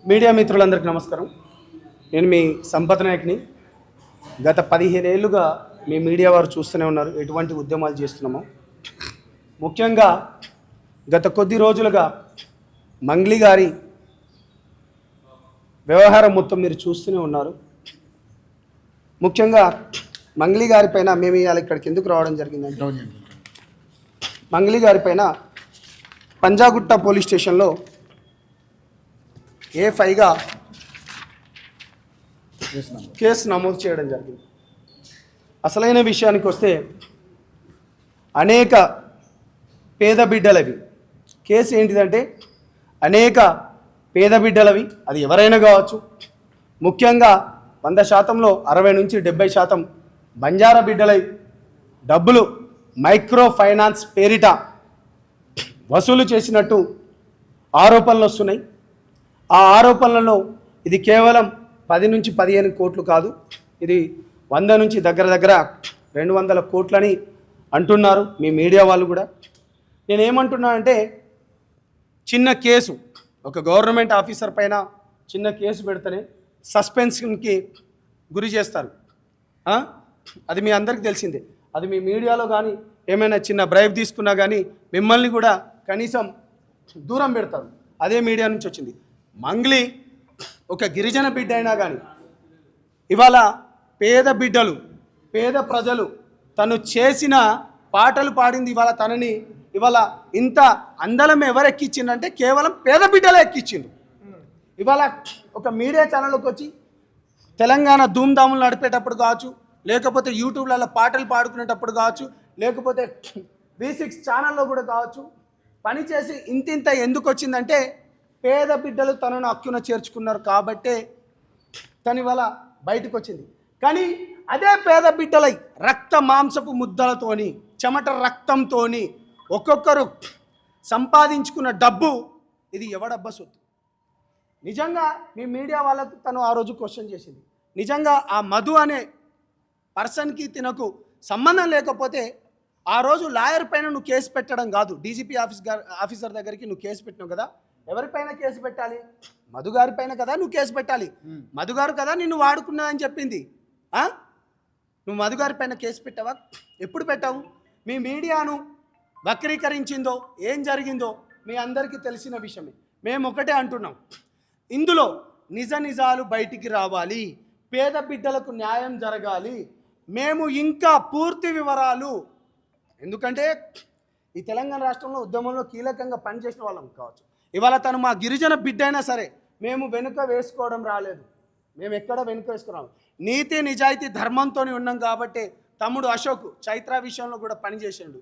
Media మిత్రులందరికీ నమస్కారం. నేను మీ సంపత్ నాయక్ని. గత 15 ఏళ్ళుగా మీ మీడియా వారు చూస్తూనే ఉన్నారు ఎటువంటి ఉద్యమాలు చేస్తున్నామో. ముఖ్యంగా గత కొద్ది రోజులుగా మంగ్లీ గారి వ్యవహారం మొత్తం మీరు చూస్తూనే ఉన్నారు. ముఖ్యంగా మంగ్లీ గారి పైన మేము ఇవాళ ఇక్కడికి ఎందుకు రావడం జరిగిందంటే, మంగ్లీ గారి పైన పంజాగుట్ట పోలీస్ స్టేషన్లో A5గా కేసు నమోదు చేయడం జరిగింది. అసలైన విషయానికి వస్తే అనేక పేద బిడ్డలవి కేసు ఏంటిదంటే, అనేక పేద బిడ్డలవి, అది ఎవరైనా కావచ్చు. ముఖ్యంగా 100%లో 60 నుంచి 70% బంజారా బిడ్డలవి డబ్బులు మైక్రో ఫైనాన్స్ పేరిట వసూలు చేసినట్టు ఆరోపణలు వస్తున్నాయి. ఆ ఆరోపణలలో ఇది కేవలం 10 నుంచి 15 కోట్లు కాదు, ఇది 100 నుంచి దగ్గర 200 కోట్లని అంటున్నారు మీ మీడియా వాళ్ళు కూడా. నేనేమంటున్నానంటే, చిన్న కేసు, ఒక గవర్నమెంట్ ఆఫీసర్ పైన చిన్న కేసు పెడితేనే సస్పెన్షన్కి గురి చేస్తారు. అది మీ అందరికీ తెలిసిందే. అది మీ మీడియాలో కానీ ఏమైనా చిన్న బ్రైబ్ తీసుకున్నా కానీ మిమ్మల్ని కూడా కనీసం దూరం పెడతారు. అదే మీడియా నుంచి వచ్చింది. మంగ్లీ ఒక గిరిజన బిడ్డ అయినా కానీ ఇవాళ పేద బిడ్డలు, పేద ప్రజలు తను చేసిన పాటలు పాడింది ఇవాళ తనని ఇవాళ ఇంత అందలం ఎవరు ఎక్కించిందంటే కేవలం పేద బిడ్డలే ఎక్కించిండు. ఇవాళ ఒక మీడియా ఛానల్లోకి వచ్చి తెలంగాణ ధూమ్ధాములు నడిపేటప్పుడు కావచ్చు, లేకపోతే యూట్యూబ్లలో పాటలు పాడుకునేటప్పుడు కావచ్చు, లేకపోతే V6 ఛానల్లో కూడా కావచ్చు, పనిచేసి ఇంతింత ఎందుకు వచ్చిందంటే పేద బిడ్డలు తనను హక్కున చేర్చుకున్నారు కాబట్టే తను ఇవాళ బయటకు వచ్చింది. కానీ అదే పేద బిడ్డలై రక్త మాంసపు ముద్దలతోని, చెమట రక్తంతోని ఒక్కొక్కరు సంపాదించుకున్న డబ్బు ఇది ఎవడబ్బా సొత్తు? నిజంగా మీ మీడియా వాళ్ళకు తను ఆ రోజు క్వశ్చన్ చేసింది. నిజంగా ఆ మధు అనే పర్సన్కి తినకు సంబంధం లేకపోతే ఆ రోజు లాయర్ పైన నువ్వు కేసు పెట్టడం కాదు, డీజీపీ ఆఫీసర్ దగ్గరికి నువ్వు కేసు పెట్టినావు కదా, ఎవరిపైన కేసు పెట్టాలి? మధుగారి పైన కదా నువ్వు కేసు పెట్టాలి. మధుగారు కదా నిన్ను వాడుకున్నా అని చెప్పింది. నువ్వు మధుగారి పైన కేసు పెట్టావా? ఎప్పుడు పెట్టావు? మీ మీడియాను వక్రీకరించిందో ఏం జరిగిందో మీ అందరికీ తెలిసిన విషయమే. మేము ఒకటే అంటున్నాం, ఇందులో నిజాలు బయటికి రావాలి, పేద బిడ్డలకు న్యాయం జరగాలి. మేము ఇంకా పూర్తి వివరాలు, ఎందుకంటే ఈ తెలంగాణ రాష్ట్రంలో ఉద్యమంలో కీలకంగా పనిచేసిన వాళ్ళం కావచ్చు. ఇవాళ తను మా గిరిజన బిడ్డ అయినా సరే మేము వెనుక వేసుకోవడం రాలేదు. మేము ఎక్కడ వెనుక వేసుకున్నాము, నీతి నిజాయితీ ధర్మంతో ఉన్నాం కాబట్టి. తమ్ముడు అశోక్ చైత్ర విషయంలో కూడా పనిచేసాడు.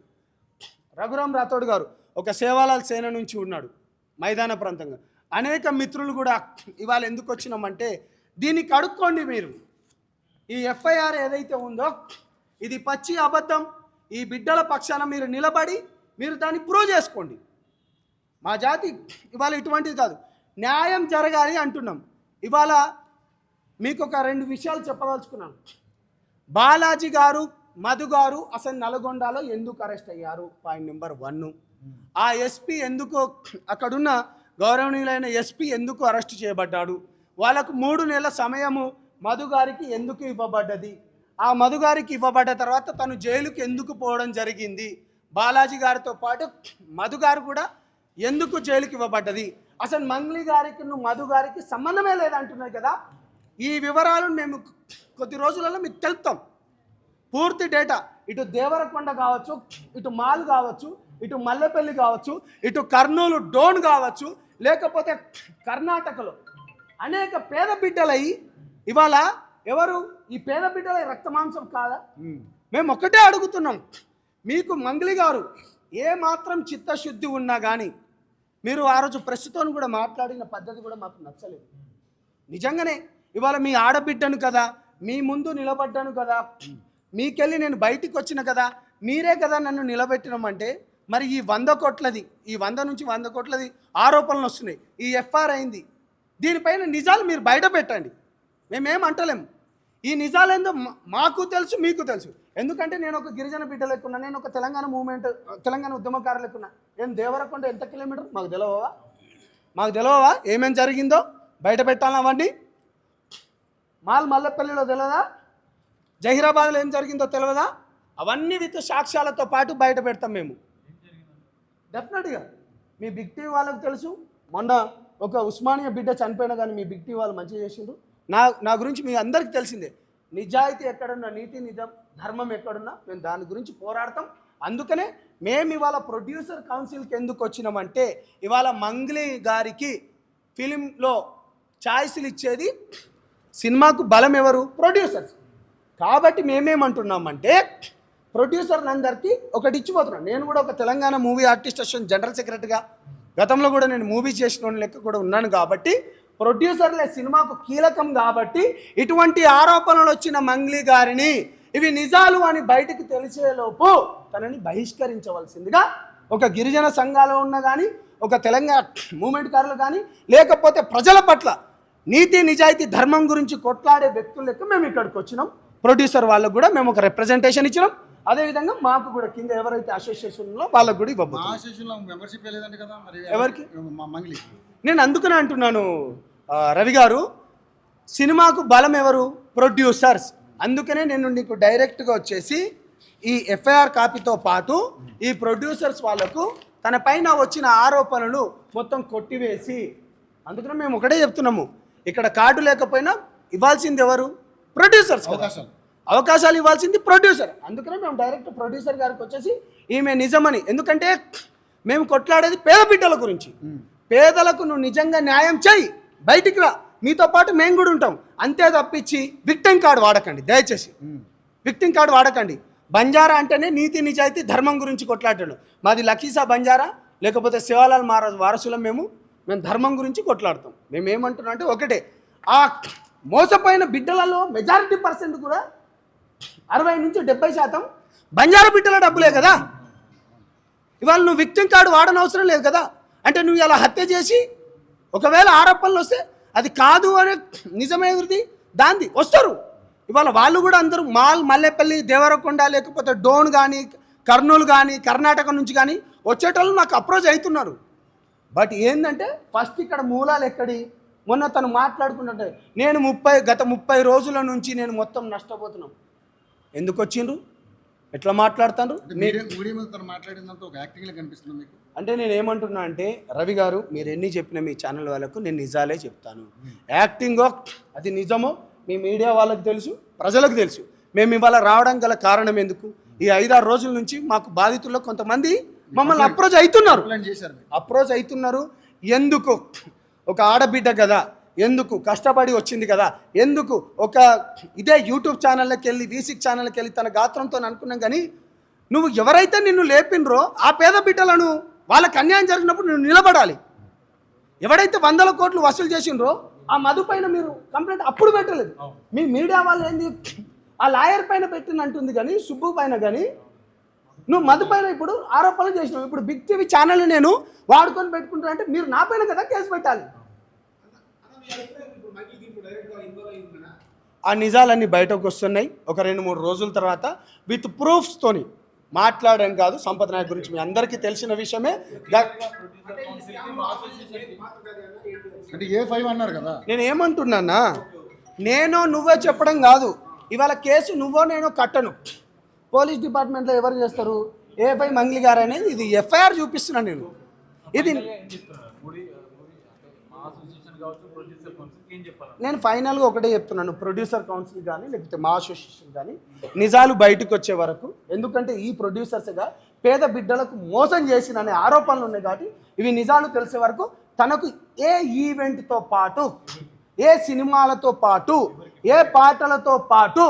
రఘురామ్ రాథోడ్ గారు ఒక సేవాలాల్ సేన నుంచి ఉన్నాడు మైదాన ప్రాంతంగా. అనేక మిత్రులు కూడా ఇవాళ ఎందుకు వచ్చినామంటే, దీన్ని కడుక్కోండి మీరు. ఈ FIR ఏదైతే ఉందో ఇది పచ్చి అబద్ధం. ఈ బిడ్డల పక్షాన మీరు నిలబడి మీరు దాన్ని ప్రూవ్ చేసుకోండి. మా జాతి ఇవాళ ఇటువంటిది కాదు, న్యాయం జరగాలి అంటున్నాం. ఇవాళ మీకు ఒక 2 విషయాలు చెప్పదలుచుకున్నాను. బాలాజీ గారు, మధు గారు అసలు నల్గొండలో ఎందుకు అరెస్ట్ అయ్యారు? Point number 1. ఆ ఎస్పీ ఎందుకు, అక్కడున్న గౌరవనీయులైన ఎస్పీ ఎందుకు అరెస్ట్ చేయబడ్డాడు? వాళ్ళకు 3 నెలల సమయము మధు గారికి ఎందుకు ఇవ్వబడ్డది? ఆ మధు గారికి ఇవ్వబడ్డ తర్వాత తను జైలుకి ఎందుకు పోవడం జరిగింది? బాలాజీ గారితో పాటు మధు గారు కూడా ఎందుకు జైలుకి ఇవ్వబడ్డది? అసలు మంగ్లీ గారికి మధు గారికి సంబంధమే లేదంటున్నారు కదా. ఈ వివరాలు మేము కొద్ది రోజులలో మీకు తెలుపుతాం. పూర్తి డేటా, ఇటు దేవరకొండ కావచ్చు, ఇటు మాల్ కావచ్చు, ఇటు మల్లెపల్లి కావచ్చు, ఇటు కర్నూలు డోన్ కావచ్చు, లేకపోతే కర్ణాటకలో అనేక పేద బిడ్డలై ఇవాళ ఎవరు ఈ పేద బిడ్డలై రక్తమాంసం కాదా? మేము ఒక్కటే అడుగుతున్నాం, మీకు మంగ్లీ గారు ఏ మాత్రం చిత్తశుద్ధి ఉన్నా కానీ మీరు ఆ రోజు ప్రెస్తో కూడా మాట్లాడిన పద్ధతి కూడా మాకు నచ్చలేదు. నిజంగానే ఇవాళ మీ ఆడబిడ్డను కదా, మీ ముందు నిలబడ్డాను కదా, మీకెళ్ళి నేను బయటికి వచ్చిన కదా, మీరే కదా నన్ను నిలబెట్టినామంటే మరి ఈ 100 కోట్లది, ఈ 100 నుంచి 100 కోట్లది ఆరోపణలు వస్తున్నాయి. ఈ FIR అయింది, దీనిపైన నిజాలు మీరు బయట పెట్టండి. మేమేం అంటలేము. ఈ నిజాలేందో మాకు తెలుసు, మీకు తెలుసు. ఎందుకంటే నేను ఒక గిరిజన బిడ్డ లెక్కున్నా, నేను ఒక తెలంగాణ ఉద్యమకారు లెక్కున్నా. దేవరకొండ ఎంత కిలోమీటర్ మాకు తెలియవా? ఏమేం జరిగిందో బయట పెట్టాలా అవన్నీ? మల్లెపల్లిలో తెలియదా? జహీరాబాద్లో ఏం జరిగిందో తెలియదా? అవన్నీ విత్ సాక్ష్యాలతో పాటు బయట పెడతాం మేము డెఫినెట్గా. మీ బిగ్ టీవీ వాళ్ళకు తెలుసు, మొన్న ఒక ఉస్మానియా బిడ్డ చనిపోయినా కానీ మీ బిగ్ టీవీ వాళ్ళు మంచిగా చేసిండ్రు. నా గురించి మీ అందరికీ తెలిసిందే. నిజాయితీ ఎక్కడున్నా, నీతి నిజం ధర్మం ఎక్కడున్నా మేము దాని గురించి పోరాడతాం. అందుకనే మేము ఇవాళ ప్రొడ్యూసర్ కౌన్సిల్కి ఎందుకు వచ్చినామంటే, ఇవాళ మంగ్లీ గారికి ఫిలింలో ఛాయిస్లు ఇచ్చేది సినిమాకు బలం ఎవరు? ప్రొడ్యూసర్స్. కాబట్టి మేమేమంటున్నామంటే ప్రొడ్యూసర్లు అందరికీ ఒకటి ఇచ్చిపోతున్నాను. నేను కూడా ఒక Telangana movie artist association general సెక్రటరీగా గతంలో కూడా నేను మూవీ చేసిన లెక్క కూడా ఉన్నాను. కాబట్టి ప్రొడ్యూసర్లే సినిమాకు కీలకం. కాబట్టి ఇటువంటి ఆరోపణలు వచ్చిన మంగ్లీ గారిని ఇవి నిజాలు అని బయటికి తెలిసేలోపు తనని బహిష్కరించవలసిందిగా ఒక గిరిజన సంఘాలు ఉన్న కానీ, ఒక తెలంగాణ మూమెంట్ కారులు కానీ, లేకపోతే ప్రజల పట్ల నీతి నిజాయితీ ధర్మం గురించి కొట్లాడే వ్యక్తుల లెక్క మేము ఇక్కడికి వచ్చినాం. ప్రొడ్యూసర్ వాళ్ళకు కూడా మేము ఒక రిప్రజెంటేషన్ ఇచ్చినాం. అదేవిధంగా మాకు కూడా కింద ఎవరైతే అసోసియేషన్లో వాళ్ళకు కూడా ఎవరికి నేను అందుకనే అంటున్నాను రవి గారు, సినిమాకు బలం ఎవరు? ప్రొడ్యూసర్స్. అందుకనే నేను నీకు డైరెక్ట్గా వచ్చేసి ఈ ఎఫ్ఐఆర్ కాపీతో పాటు ఈ ప్రొడ్యూసర్స్ వాళ్ళకు తన పైన వచ్చిన ఆరోపణలు మొత్తం కొట్టివేసి, అందుకనే మేము ఒకటే చెప్తున్నాము, ఇక్కడ కార్డు లేకపోయినా ఇవ్వాల్సింది ఎవరు? ప్రొడ్యూసర్స్. అవకాశాలు ఇవ్వాల్సింది ప్రొడ్యూసర్. అందుకనే మేము డైరెక్ట్ ప్రొడ్యూసర్ గారికి వచ్చేసి ఈమె నిజమని, ఎందుకంటే మేము కొట్లాడేది పేద బిడ్డల గురించి. పేదలకు నువ్వు నిజంగా న్యాయం చేయి, బయటికి రా, మీతో పాటు మేము కూడా ఉంటాం. అంతే తప్పించి విక్టిమ్ కార్డు వాడకండి, దయచేసి విక్టిమ్ కార్డు వాడకండి. బంజారా అంటేనే నీతి నిజాయితీ ధర్మం గురించి కొట్లాడతాడు. మాది లకీసా బంజారా లేకపోతే శివాలాల్ మహారాజ్ వారసులం. మేము ధర్మం గురించి కొట్లాడతాం. మేము ఏమంటున్నాం అంటే ఒకటే, ఆ మోసపోయిన బిడ్డలలో మెజారిటీ పర్సెంట్ కూడా 60 నుంచి 70% బంజారా బిడ్డల డబ్బులే కదా. ఇవాళ నువ్వు విక్టిమ్ కార్డు వాడనవసరం లేదు కదా. అంటే నువ్వు ఇలా హత్య చేసి ఒకవేళ ఆరోపణలు వస్తే అది కాదు అనే నిజమేది దాంది వస్తారు. ఇవాళ వాళ్ళు కూడా అందరూ మల్లెపల్లి, దేవరకొండ లేకపోతే డోన్ కానీ, కర్నూలు కానీ, కర్ణాటక నుంచి కానీ వచ్చేటోళ్ళు నాకు అప్రోచ్ అవుతున్నారు. బట్ ఏంటంటే ఫస్ట్ ఇక్కడ మూలాలు ఎక్కడి? మొన్న తను మాట్లాడుకుంటుంటే నేను గత 30 రోజుల నుంచి నేను మొత్తం నష్టపోతున్నాం. ఎందుకు వచ్చిండ్రు? ఎట్లా మాట్లాడతారు? అంటే నేను ఏమంటున్నా అంటే రవి గారు, మీరు ఎన్ని చెప్పినా మీ ఛానల్ వాళ్ళకు నేను నిజాలే చెప్తాను. యాక్టింగో అది నిజమో మీ మీడియా వాళ్ళకి తెలుసు, ప్రజలకు తెలుసు. మేము ఇవాళ రావడం గల కారణం ఎందుకు? ఈ 5-6 రోజుల నుంచి మాకు బాధితుల్లో కొంతమంది మమ్మల్ని అప్రోచ్ అవుతున్నారు. ఎందుకు? ఒక ఆడబిడ్డ కదా, ఎందుకు కష్టపడి వచ్చింది కదా, ఎందుకు ఒక ఇదే యూట్యూబ్ ఛానల్లోకి వెళ్ళి V6 ఛానల్కి వెళ్ళి తన గాత్రంతో అనుకున్నాం. కానీ నువ్వు ఎవరైతే నిన్ను లేపినరో ఆ పేద బిడ్డలను వాళ్ళకి అన్యాయం జరిగినప్పుడు నువ్వు నిలబడాలి. ఎవడైతే 100 కోట్లు వసూలు చేసిండ్రో ఆ మధు పైన మీరు కంప్లైంట్ అప్పుడు పెట్టలేదు. మీ మీడియా వాళ్ళు ఏంది ఆ లాయర్ పైన పెట్టినంటుంది కానీ సుబ్బు పైన కానీ నువ్వు మధు పైన ఇప్పుడు ఆరోపణలు చేసినావు. ఇప్పుడు బిగ్ టీవీ ఛానల్ నేను వాడుకొని పెట్టుకుంటా అంటే మీరు నా పైన కదా కేసు పెట్టాలి. ఆ నిజాలన్నీ బయటకు వస్తున్నాయి. ఒక 2-3 రోజుల తర్వాత విత్ ప్రూఫ్స్తోని మాట్లాడడం కాదు. సంపత్ నాయక్ గురించి మీ అందరికీ తెలిసిన విషయమే. నేను ఏమంటున్నానా, నువ్వే చెప్పడం కాదు. ఇవాళ కేసు నువ్వో నేనో కట్టను. పోలీస్ డిపార్ట్మెంట్లో ఎవరు చేస్తారు? A5 మంగ్లీ గారు అనేది ఇది ఎఫ్ఐఆర్ చూపిస్తున్నాను నేను. ఇది నేను ఫైనల్గా ఒకటే చెప్తున్నాను, ప్రొడ్యూసర్ కౌన్సిల్ కానీ లేకపోతే మా అసోసియేషన్ కానీ నిజాలు బయటకు వచ్చే వరకు, ఎందుకంటే ఈ ప్రొడ్యూసర్స్గా పేద బిడ్డలకు మోసం చేసిన అనే ఆరోపణలు ఉన్నాయి. కాబట్టి ఇవి నిజాలు తెలిసే వరకు తనకు ఏ ఈవెంట్తో పాటు, ఏ సినిమాలతో పాటు, ఏ పాటలతో పాటు,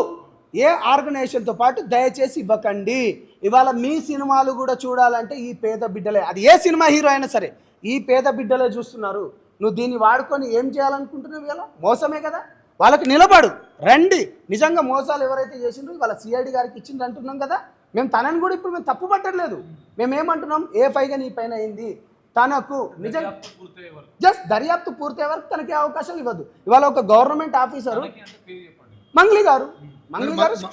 ఏ ఆర్గనైజేషన్తో పాటు దయచేసి ఇవ్వకండి. ఇవాళ మీ సినిమాలు కూడా చూడాలంటే ఈ పేద బిడ్డలే, అది ఏ సినిమా హీరో అయినా సరే ఈ పేద బిడ్డలే చూస్తున్నారు. నువ్వు దీన్ని వాడుకొని ఏం చేయాలనుకుంటున్నావు? ఇలా మోసమే కదా. వాళ్ళకి నిలబడు, రండి. నిజంగా మోసాలు ఎవరైతే చేసిండ్రో వాళ్ళ సిఐడి గారికి ఇచ్చిండ్రు అంటున్నాం కదా. మేము తనని కూడా ఇప్పుడు మేము తప్పు పట్టట్లేదు. మేమేమంటున్నాం, A5గా నీ పైన అయింది, తనకు నిజంగా జస్ట్ దర్యాప్తు పూర్తయ్యే వరకు తనకి అవకాశాలు ఇవ్వద్దు. ఇవాళ ఒక గవర్నమెంట్ ఆఫీసరు మంగ్లీ గారు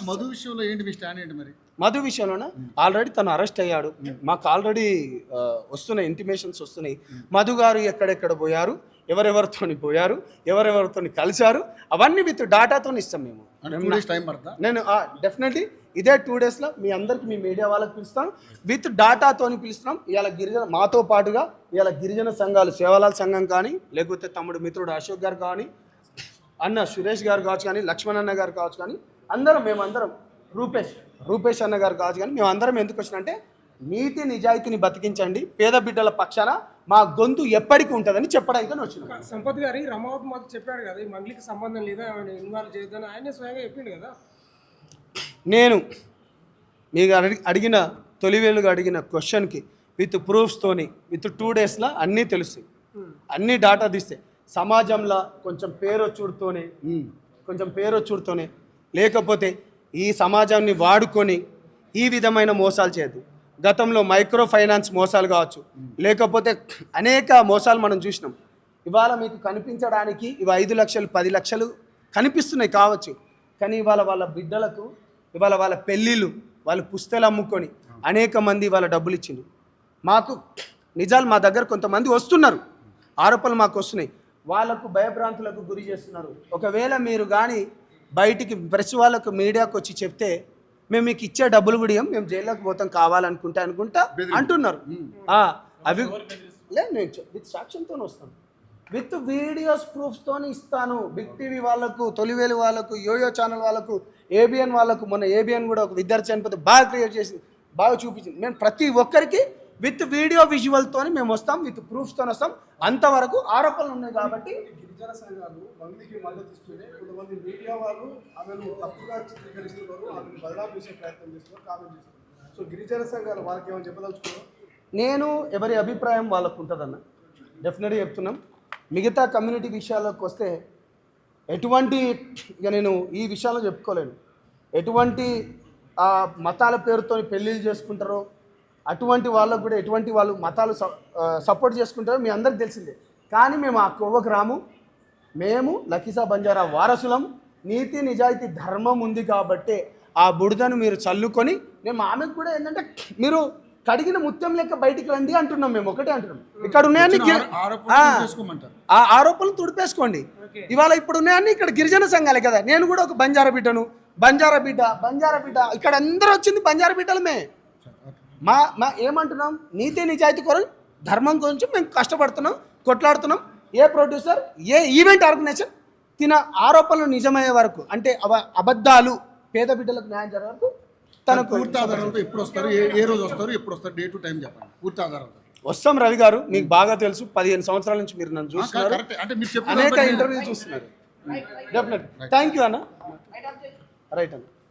మధు విషయంలో ఏంటి మీ స్టాండ్ ఏంటి? మరి మధు విషయంలోనే ఆల్రెడీ తను అరెస్ట్ అయ్యాడు. మాకు ఆల్రెడీ వస్తున్నాయి, ఇంటిమేషన్స్ వస్తున్నాయి. మధు గారు ఎక్కడెక్కడ పోయారు, ఎవరెవరితోని పోయారు, ఎవరెవరితోని కలిశారు, అవన్నీ విత్ డాటాతో ఇస్తాం మేము. అంటే 2 days టైం పడుతుందా? నేను డెఫినెట్లీ ఇదే 2 daysలో మీ అందరికి మీ మీడియా వాళ్ళకి పిలుస్తాను, విత్ డాటాతోని పిలుస్తున్నాం. ఇవాళ గిరిజన మాతో పాటుగా ఇవాళ గిరిజన సంఘాలు సేవలాల సంఘం కానీ, లేకపోతే తమ్ముడు మిత్రుడు అశోక్ గారు కానీ, అన్న సురేష్ గారు కావచ్చు కానీ, లక్ష్మణ్ అన్న గారు కావచ్చు కానీ, మేమందరం రూపేష్ అన్న గారు కావచ్చు కానీ, మేమందరం ఎందుకు వచ్చినంటే నీతి నిజాయితీని బతికించండి, పేద బిడ్డల పక్షాన మా గొంతు ఎప్పటికీ ఉంటుందని చెప్పడానికి వచ్చిన సంపత్ గారి రమావత్ మాకు చెప్పాడు కదా, ఈ మండలికి సంబంధం లేదా, ఇన్వాల్వ్ చేయొద్దని ఆయనే స్వయంగా చెప్పిండు కదా. నేను మీకు అడిగిన తొలివేలుగా అడిగిన క్వశ్చన్కి విత్ ప్రూఫ్స్తోని విత్ 2 daysలో అన్నీ తెలుస్తాయి, అన్నీ డాటా తీస్తే సమాజంలో కొంచెం పేరొచ్చుడుతోనే లేకపోతే ఈ సమాజాన్ని వాడుకొని ఈ విధమైన మోసాలు చేయద్దు. గతంలో మైక్రో ఫైనాన్స్ మోసాలు కావచ్చు, లేకపోతే అనేక మోసాలు మనం చూసినాం. ఇవాళ మీకు కనిపించడానికి ఇవి 5 లక్షలు 10 లక్షలు కనిపిస్తున్నాయి కావచ్చు, కానీ ఇవాళ వాళ్ళ బిడ్డలకు ఇవాళ వాళ్ళ పెళ్ళిళ్ళు వాళ్ళు పుస్తలు అమ్ముకొని అనేక మంది వాళ్ళ డబ్బులు ఇచ్చిండు. మాకు నిజాలు మా దగ్గర కొంతమంది వస్తున్నారు, ఆరోపణలు మాకు వస్తున్నాయి, వాళ్ళకు భయభ్రాంతులకు గురి చేస్తున్నారు. ఒకవేళ మీరు కానీ బయటికి ప్రెస్ వాళ్ళకు మీడియాకు వచ్చి చెప్తే మేము మీకు ఇచ్చే డబ్బులు కూడా ఇవ్వం, మేము జైల్లోకి పోతాం కావాలనుకుంటా అంటున్నారు. అవి లేదు, నేను విత్ సాక్ష్యంతో వస్తాను, విత్ వీడియోస్ ప్రూఫ్స్తో ఇస్తాను. బిగ్ టీవీ వాళ్ళకు, తొలివేలు వాళ్ళకు, యోయో ఛానల్ వాళ్ళకు, ఏబిఎన్ వాళ్ళకు, మొన్న ఏబిఎన్ కూడా ఒక విద్యార్థి చనిపోతే బాగా క్రియేట్ చేసి బాగా చూపించింది. మేము ప్రతి ఒక్కరికి విత్ వీడియో విజువల్తో మేము వస్తాం, విత్ ప్రూఫ్స్తో వస్తాం. అంతవరకు ఆరోపణలు ఉన్నాయి కాబట్టి గిరిజన సంఘాలు మందికి మద్దతు ఇస్తూనే కొంతమంది మీడియా వాళ్ళు ఆమెను తప్పుగా చిత్రీకరిస్తున్నారు, ఆమెను బదలాపు చేసే ప్రయత్నం చేస్తున్నారు, కామెంట్ చేస్తున్నారు. సో గిరిజన సంఘాలు వాళ్ళకి ఏమైనా చెప్పదలుచుకున్నారు? నేను ఎవరి అభిప్రాయం వాళ్ళకు ఉంటుందన్న డెఫినెట్గా చెప్తున్నాం. మిగతా కమ్యూనిటీ విషయాలకు వస్తే ఎటువంటి ఇక నేను ఈ విషయాల్లో చెప్పుకోలేను, ఎటువంటి మతాల పేరుతో పెళ్ళిళ్ళు చేసుకుంటారో అటువంటి వాళ్ళకు కూడా ఎటువంటి వాళ్ళు మతాలు సపోర్ట్ చేసుకుంటారో మీ అందరికి తెలిసిందే. కానీ మేము ఆ కోవకు రాము, మేము లకీసా బంజారా వారసులం. నీతి నిజాయితీ ధర్మం ఉంది కాబట్టి ఆ బుడదను మీరు చల్లుకొని, మేము ఆమెకు కూడా ఏంటంటే మీరు కడిగిన ముత్యం లెక్క బయటికి రండి అంటున్నాం. మేము ఒకటే అంటున్నాం, ఇక్కడ ఉన్నాయని ఆ ఆరోపణలు తుడిపేసుకోండి. ఇవాళ ఇప్పుడు ఉన్నాయని ఇక్కడ గిరిజన సంఘాలే కదా, నేను కూడా ఒక బంజారా బిడ్డను, బంజారా బిడ్డ ఇక్కడ అందరూ వచ్చింది బంజారా బిడ్డలమే. మా ఏమంటున్నాం, నీతి నిజాయితీ కొరకు ధర్మం గురించి మేము కష్టపడుతున్నాం, కొట్లాడుతున్నాం. ఏ ప్రొడ్యూసర్, ఏ ఈవెంట్ ఆర్గనైజేషన్ తిన ఆరోపణలు నిజమయ్యే వరకు, అంటే అబద్ధాలు పేద బిడ్డలకు న్యాయం జరిగే వరకు తనకు పూర్తి ఆధారాలతో ఎప్పుడు వస్తారు, ఏ రోజు వస్తారు, ఎప్పుడు వస్తారు, డే టు టైం చెప్పండి పూర్తి ఆధారాలతో. వస్తాం రవి గారు, మీకు బాగా తెలుసు, 15 సంవత్సరాల నుంచి మీరు నన్ను చూస్తున్నారు, అనేక ఇంటర్వ్యూలు చూస్తున్నారు. డెఫినెట్ థ్యాంక్ యూ అన్న. రైట్ అన్న.